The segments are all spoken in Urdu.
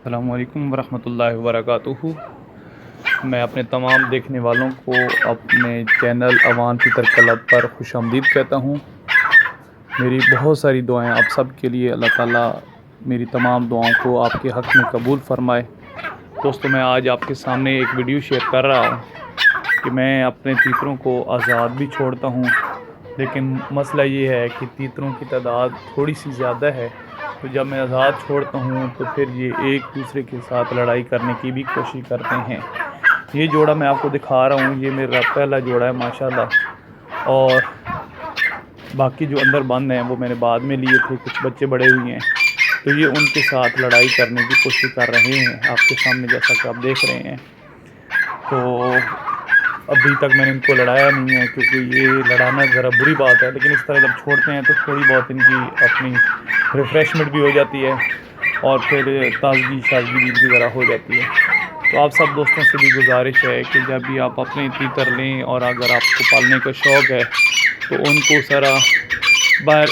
السلام علیکم ورحمۃ اللہ وبرکاتہ۔ میں اپنے تمام دیکھنے والوں کو اپنے چینل اوان تیتر کلب پر خوش آمدید کہتا ہوں۔ میری بہت ساری دعائیں آپ سب کے لیے، اللہ تعالیٰ میری تمام دعاؤں کو آپ کے حق میں قبول فرمائے۔ دوستو، میں آج آپ کے سامنے ایک ویڈیو شیئر کر رہا ہوں کہ میں اپنے تیتروں کو آزاد بھی چھوڑتا ہوں، لیکن مسئلہ یہ ہے کہ تیتروں کی تعداد تھوڑی سی زیادہ ہے، تو جب میں آزاد چھوڑتا ہوں تو پھر یہ ایک دوسرے کے ساتھ لڑائی کرنے کی بھی کوشش کرتے ہیں۔ یہ جوڑا میں آپ کو دکھا رہا ہوں، یہ میرا پہلا جوڑا ہے ماشاءاللہ، اور باقی جو اندر بند ہیں وہ میں نے بعد میں لیے تھے، کچھ بچے بڑے ہوئے ہیں، تو یہ ان کے ساتھ لڑائی کرنے کی کوشش کر رہے ہیں آپ کے سامنے، جیسا کہ آپ دیکھ رہے ہیں۔ تو ابھی تک میں نے ان کو لڑایا نہیں ہے، کیونکہ یہ لڑانا ذرا بری بات ہے، لیکن اس طرح جب چھوڑتے ہیں تو تھوڑی بہت ان کی اپنی ریفریشمنٹ بھی ہو جاتی ہے اور پھر تازگی شازگی بھی ذرا ہو جاتی ہے۔ تو آپ سب دوستوں سے بھی گزارش ہے کہ جب بھی آپ اپنے تیتر لیں اور اگر آپ کو پالنے کا شوق ہے تو ان کو ذرا باہر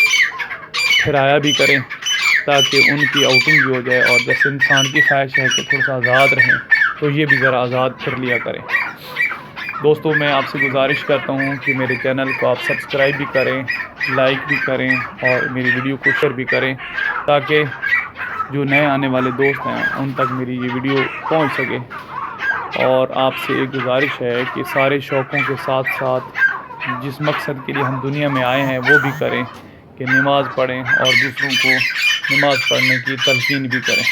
پھرایا بھی کریں، تاکہ ان کی آؤٹنگ بھی ہو جائے، اور جیسے انسان کی خواہش ہے کہ تھوڑا سا آزاد رہیں تو یہ بھی ذرا آزاد پھر لیا کریں۔ دوستو، میں آپ سے گزارش کرتا ہوں کہ میرے چینل کو آپ سبسکرائب بھی کریں، لائک بھی کریں اور میری ویڈیو کو شیئر بھی کریں، تاکہ جو نئے آنے والے دوست ہیں ان تک میری یہ ویڈیو پہنچ سکے۔ اور آپ سے ایک گزارش ہے کہ سارے شوقوں کے ساتھ ساتھ جس مقصد کے لیے ہم دنیا میں آئے ہیں وہ بھی کریں، کہ نماز پڑھیں اور دوسروں کو نماز پڑھنے کی تلقین بھی کریں۔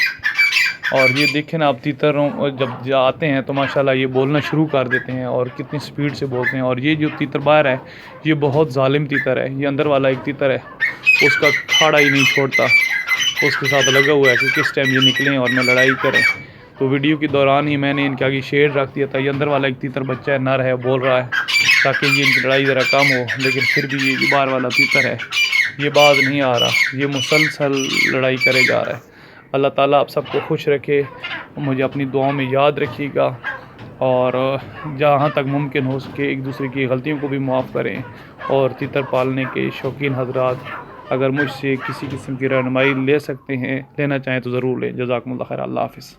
اور یہ دیکھیں نا، آپ تیتروں جب آتے ہیں تو ماشاءاللہ یہ بولنا شروع کر دیتے ہیں اور کتنی سپیڈ سے بولتے ہیں۔ اور یہ جو تیتر باہر ہے یہ بہت ظالم تیتر ہے، یہ اندر والا ایک تیتر ہے، اس کا کھاڑا ہی نہیں چھوڑتا، اس کے ساتھ لگا ہوا ہے کہ کس ٹائم یہ نکلیں اور میں لڑائی کریں۔ تو ویڈیو کے دوران ہی میں نے ان کے آگے شیڈ رکھ دیا تھا، یہ اندر والا ایک تیتر بچہ ہے، نر ہے، بول رہا ہے تاکہ یہ ان کی لڑائی ذرا کم ہو، لیکن پھر بھی یہ جو باہر والا تیتر ہے یہ باز نہیں آ رہا، یہ مسلسل لڑائی کرے جا رہا ہے۔ اللہ تعالیٰ آپ سب کو خوش رکھے، مجھے اپنی دعاؤں میں یاد رکھیے گا، اور جہاں تک ممکن ہو سکے ایک دوسرے کی غلطیوں کو بھی معاف کریں۔ اور تیتر پالنے کے شوقین حضرات اگر مجھ سے کسی قسم کی رہنمائی لے سکتے ہیں، لینا چاہیں تو ضرور لیں۔ جزاکم اللہ خیر، اللہ حافظ۔